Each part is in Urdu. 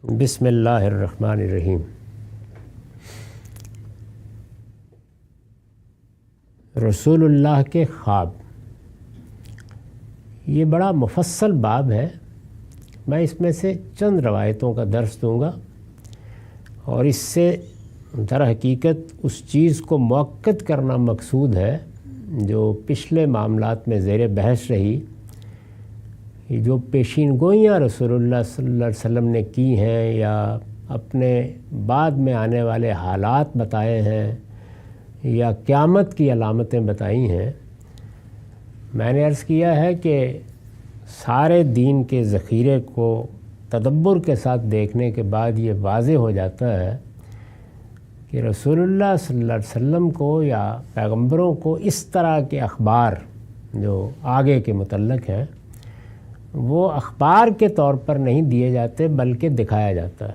بسم اللہ الرحمن الرحیم۔ رسول اللہ کے خواب، یہ بڑا مفصل باب ہے۔ میں اس میں سے چند روایتوں کا درس دوں گا اور اس سے در حقیقت اس چیز کو مؤکد کرنا مقصود ہے جو پچھلے معاملات میں زیر بحث رہی، جو پیشین گوئیاں رسول اللہ صلی اللہ علیہ وسلم نے کی ہیں یا اپنے بعد میں آنے والے حالات بتائے ہیں یا قیامت کی علامتیں بتائی ہیں۔ میں نے عرض کیا ہے کہ سارے دین کے ذخیرے کو تدبر کے ساتھ دیکھنے کے بعد یہ واضح ہو جاتا ہے کہ رسول اللہ صلی اللہ علیہ وسلم کو یا پیغمبروں کو اس طرح کے اخبار جو آگے کے متعلق ہیں وہ اخبار کے طور پر نہیں دیے جاتے بلکہ دکھایا جاتا ہے،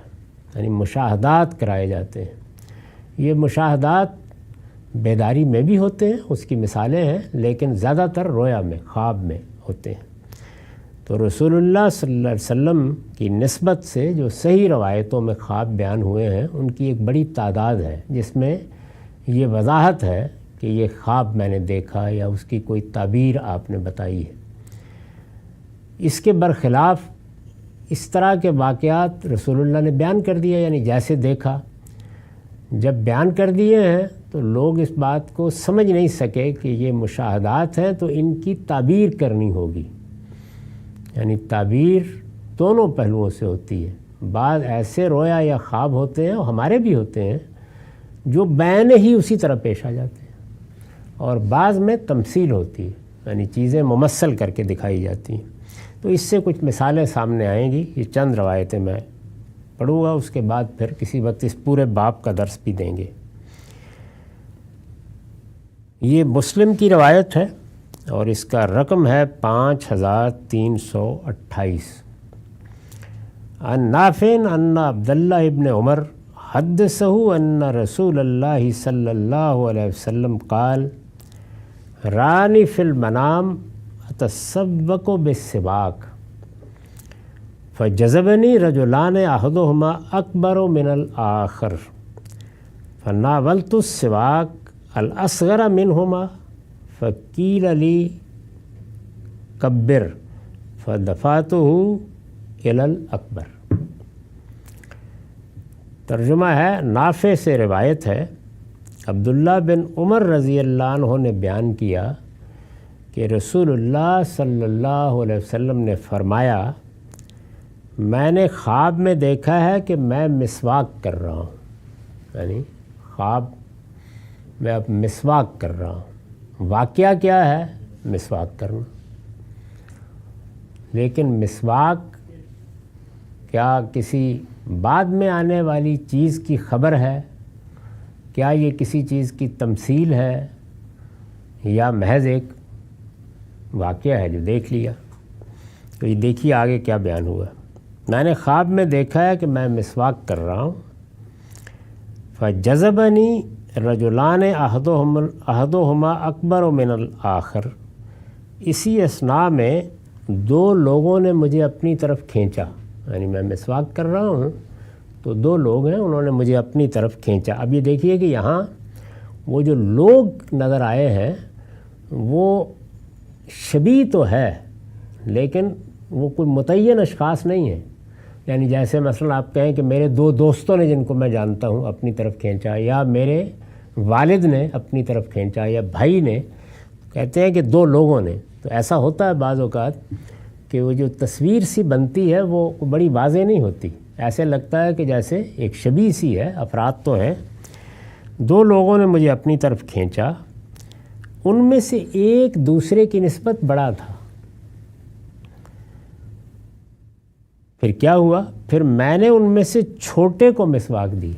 یعنی مشاہدات کرائے جاتے ہیں۔ یہ مشاہدات بیداری میں بھی ہوتے ہیں، اس کی مثالیں ہیں، لیکن زیادہ تر رویا میں، خواب میں ہوتے ہیں۔ تو رسول اللہ صلی اللہ علیہ وسلم کی نسبت سے جو صحیح روایتوں میں خواب بیان ہوئے ہیں ان کی ایک بڑی تعداد ہے جس میں یہ وضاحت ہے کہ یہ خواب میں نے دیکھا یا اس کی کوئی تعبیر آپ نے بتائی ہے۔ اس کے برخلاف اس طرح کے واقعات رسول اللہ نے بیان کر دیے، یعنی جیسے دیکھا، جب بیان کر دیے ہیں تو لوگ اس بات کو سمجھ نہیں سکے کہ یہ مشاہدات ہیں تو ان کی تعبیر کرنی ہوگی، یعنی تعبیر دونوں پہلوؤں سے ہوتی ہے۔ بعض ایسے رویا یا خواب ہوتے ہیں اور ہمارے بھی ہوتے ہیں جو بین ہی اسی طرح پیش آ جاتے ہیں، اور بعض میں تمثیل ہوتی ہے، یعنی چیزیں ممثل کر کے دکھائی جاتی ہیں۔ تو اس سے کچھ مثالیں سامنے آئیں گی۔ یہ چند روایتیں میں پڑھوں گا، اس کے بعد پھر کسی وقت اس پورے باب کا درس بھی دیں گے۔ یہ مسلم کی روایت ہے اور اس کا رقم ہے 5328۔ عن نافع ان عبداللہ ابن عمر حدثہ ان رسول اللہ صلی اللہ علیہ وسلم قال رانی فی المنام اتسبق بالسواک فجذبنی رجلان احدہما اکبر من الآخر فناولت السواک الاصغر منہما فقیل لی کبر فدفعتہ الی الاکبر۔ ترجمہ ہے، نافع سے روایت ہے، عبداللہ بن عمر رضی اللہ عنہ نے بیان کیا کہ رسول اللہ صلی اللہ علیہ وسلم نے فرمایا، میں نے خواب میں دیکھا ہے کہ میں مسواک کر رہا ہوں، یعنی خواب میں اب مسواک کر رہا ہوں۔ واقعہ کیا ہے؟ مسواک کرنا۔ لیکن مسواک کیا کسی بعد میں آنے والی چیز کی خبر ہے؟ کیا یہ کسی چیز کی تمثیل ہے یا محض ایک واقعہ ہے جو دیکھ لیا؟ تو یہ دیکھیے آگے کیا بیان ہوا۔ میں نے خواب میں دیکھا ہے کہ میں مسواک کر رہا ہوں، فجذبنی رجلان احدہما اکبر من الآخر، اسی اثناء میں دو لوگوں نے مجھے اپنی طرف کھینچا، یعنی میں مسواک کر رہا ہوں تو دو لوگ ہیں، انہوں نے مجھے اپنی طرف کھینچا۔ اب یہ دیکھیے کہ یہاں وہ جو لوگ نظر آئے ہیں وہ شبیہ تو ہے لیکن وہ کوئی متعین اشخاص نہیں ہیں، یعنی جیسے مثلا آپ کہیں کہ میرے دو دوستوں نے جن کو میں جانتا ہوں اپنی طرف کھینچا، یا میرے والد نے اپنی طرف کھینچا، یا بھائی نے، کہتے ہیں کہ دو لوگوں نے۔ تو ایسا ہوتا ہے بعض اوقات کہ وہ جو تصویر سی بنتی ہے وہ بڑی واضح نہیں ہوتی، ایسے لگتا ہے کہ جیسے ایک شبیہ سی ہے، افراد تو ہیں۔ دو لوگوں نے مجھے اپنی طرف کھینچا، ان میں سے ایک دوسرے کی نسبت بڑا تھا۔ پھر کیا ہوا؟ پھر میں نے ان میں سے چھوٹے کو مسواک دی،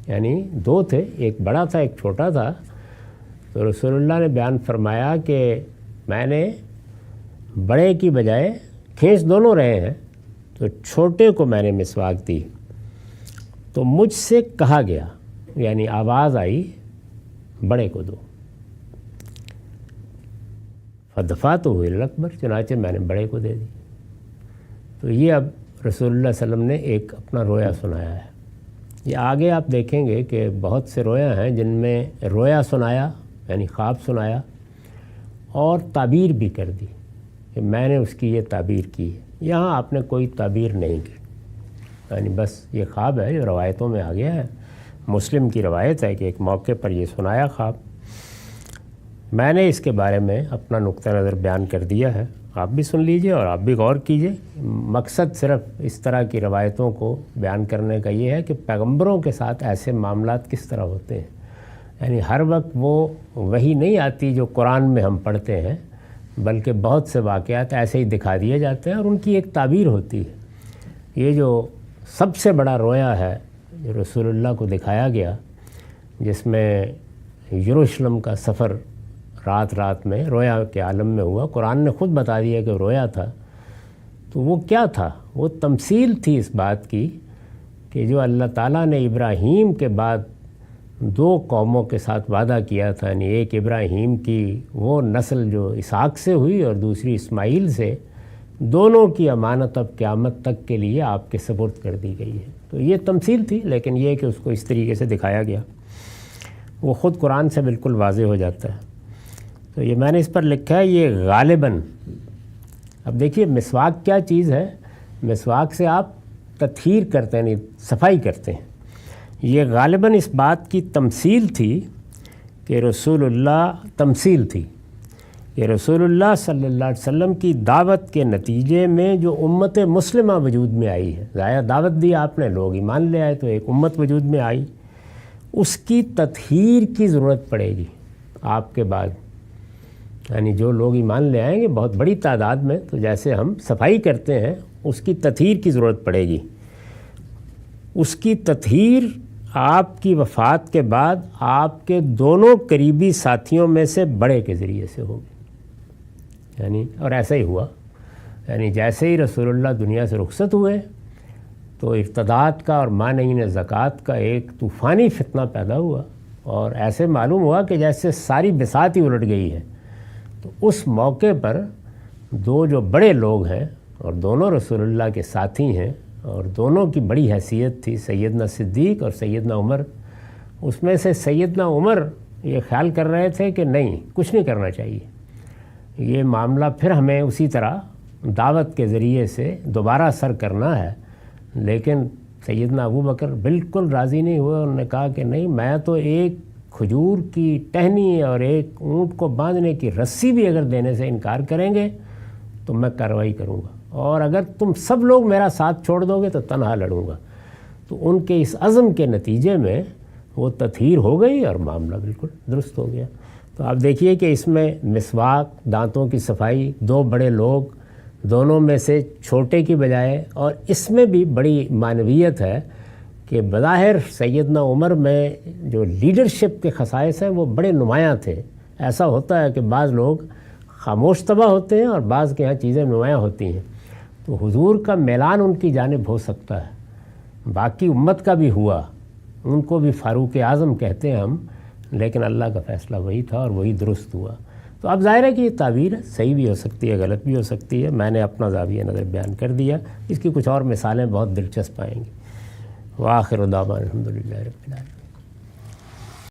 یعنی دو تھے، ایک بڑا تھا ایک چھوٹا تھا۔ تو رسول اللہ نے بیان فرمایا کہ میں نے بڑے کی بجائے، کھینچ دونوں رہے ہیں، تو چھوٹے کو میں نے مسواک دی۔ تو مجھ سے کہا گیا، یعنی آواز آئی، بڑے کو دو۔ فدفعتہ الی الاکبر، چنانچہ میں نے بڑے کو دے دی۔ تو یہ اب رسول اللہ صلی اللہ علیہ وسلم نے ایک اپنا رویا سنایا ہے۔ یہ آگے آپ دیکھیں گے کہ بہت سے رویا ہیں جن میں رویا سنایا یعنی خواب سنایا اور تعبیر بھی کر دی کہ میں نے اس کی یہ تعبیر کی ہے۔ یہاں آپ نے کوئی تعبیر نہیں کی، یعنی بس یہ خواب ہے جو روایتوں میں آ گیا ہے۔ مسلم کی روایت ہے کہ ایک موقع پر یہ سنایا خواب۔ میں نے اس کے بارے میں اپنا نقطہ نظر بیان کر دیا ہے، آپ بھی سن لیجئے اور آپ بھی غور کیجئے۔ مقصد صرف اس طرح کی روایتوں کو بیان کرنے کا یہ ہے کہ پیغمبروں کے ساتھ ایسے معاملات کس طرح ہوتے ہیں، یعنی ہر وقت وہ وہی نہیں آتی جو قرآن میں ہم پڑھتے ہیں، بلکہ بہت سے واقعات ایسے ہی دکھا دیے جاتے ہیں اور ان کی ایک تعبیر ہوتی ہے۔ یہ جو سب سے بڑا رویا ہے جو رسول اللہ کو دکھایا گیا، جس میں یروشلم کا سفر رات رات میں رویا کے عالم میں ہوا، قرآن نے خود بتا دیا کہ رویا تھا، تو وہ کیا تھا؟ وہ تمثیل تھی اس بات کی کہ جو اللہ تعالیٰ نے ابراہیم کے بعد دو قوموں کے ساتھ وعدہ کیا تھا، یعنی ایک ابراہیم کی وہ نسل جو اسحاق سے ہوئی اور دوسری اسماعیل سے، دونوں کی امانت اب قیامت تک کے لیے آپ کے سپرد کر دی گئی ہے۔ تو یہ تمثیل تھی، لیکن یہ کہ اس کو اس طریقے سے دکھایا گیا وہ خود قرآن سے بالکل واضح ہو جاتا ہے۔ تو یہ میں نے اس پر لکھا ہے، یہ غالباً، اب دیکھیے مسواک کیا چیز ہے، مسواک سے آپ تطہیر کرتے ہیں، یعنی صفائی کرتے ہیں۔ یہ غالباً اس بات کی تمثیل تھی کہ رسول اللہ تمثیل تھی کہ رسول اللہ صلی اللہ علیہ وسلم کی دعوت کے نتیجے میں جو امت مسلمہ وجود میں آئی ہے، ظاہر دعوت دی آپ نے، لوگ ایمان لے آئے تو ایک امت وجود میں آئی، اس کی تطہیر کی ضرورت پڑے گی آپ کے بعد، یعنی جو لوگ ایمان لے آئیں گے بہت بڑی تعداد میں، تو جیسے ہم صفائی کرتے ہیں اس کی تطہیر کی ضرورت پڑے گی۔ اس کی تطہیر آپ کی وفات کے بعد آپ کے دونوں قریبی ساتھیوں میں سے بڑے کے ذریعے سے ہوگی، یعنی اور ایسا ہی ہوا، یعنی جیسے ہی رسول اللہ دنیا سے رخصت ہوئے تو ارتداد کا اور مانعین زکوٰۃ کا ایک طوفانی فتنہ پیدا ہوا، اور ایسے معلوم ہوا کہ جیسے ساری بساط ہی الٹ گئی ہے۔ تو اس موقع پر دو جو بڑے لوگ ہیں اور دونوں رسول اللہ کے ساتھی ہیں اور دونوں کی بڑی حیثیت تھی، سیدنا صدیق اور سیدنا عمر، اس میں سے سیدنا عمر یہ خیال کر رہے تھے کہ نہیں، کچھ نہیں کرنا چاہیے، یہ معاملہ پھر ہمیں اسی طرح دعوت کے ذریعے سے دوبارہ سر کرنا ہے، لیکن سیدنا ابو بکر بالکل راضی نہیں ہوئے، انہوں نے کہا کہ نہیں، میں تو ایک کھجور کی ٹہنی اور ایک اونٹ کو باندھنے کی رسی بھی اگر دینے سے انکار کریں گے تو میں کارروائی کروں گا، اور اگر تم سب لوگ میرا ساتھ چھوڑ دو گے تو تنہا لڑوں گا۔ تو ان کے اس عزم کے نتیجے میں وہ تطہیر ہو گئی اور معاملہ بالکل درست ہو گیا۔ تو آپ دیکھیے کہ اس میں مسواک، دانتوں کی صفائی، دو بڑے لوگ، دونوں میں سے چھوٹے کی بجائے، اور اس میں بھی بڑی معنویت ہے کہ بظاہر سیدنا عمر میں جو لیڈرشپ کے خصائص ہیں وہ بڑے نمایاں تھے۔ ایسا ہوتا ہے کہ بعض لوگ خاموش طبع ہوتے ہیں اور بعض کے ہاں چیزیں نمایاں ہوتی ہیں، تو حضور کا میلان ان کی جانب ہو سکتا ہے، باقی امت کا بھی ہوا، ان کو بھی فاروق اعظم کہتے ہیں ہم، لیکن اللہ کا فیصلہ وہی تھا اور وہی درست ہوا۔ تو اب ظاہر ہے کہ یہ تعبیر صحیح بھی ہو سکتی ہے، غلط بھی ہو سکتی ہے، میں نے اپنا زاویہ نظر بیان کر دیا، اس کی کچھ اور مثالیں بہت دلچسپ آئیں گی۔ وآخر دعوانا الحمدللہ رب العالمین۔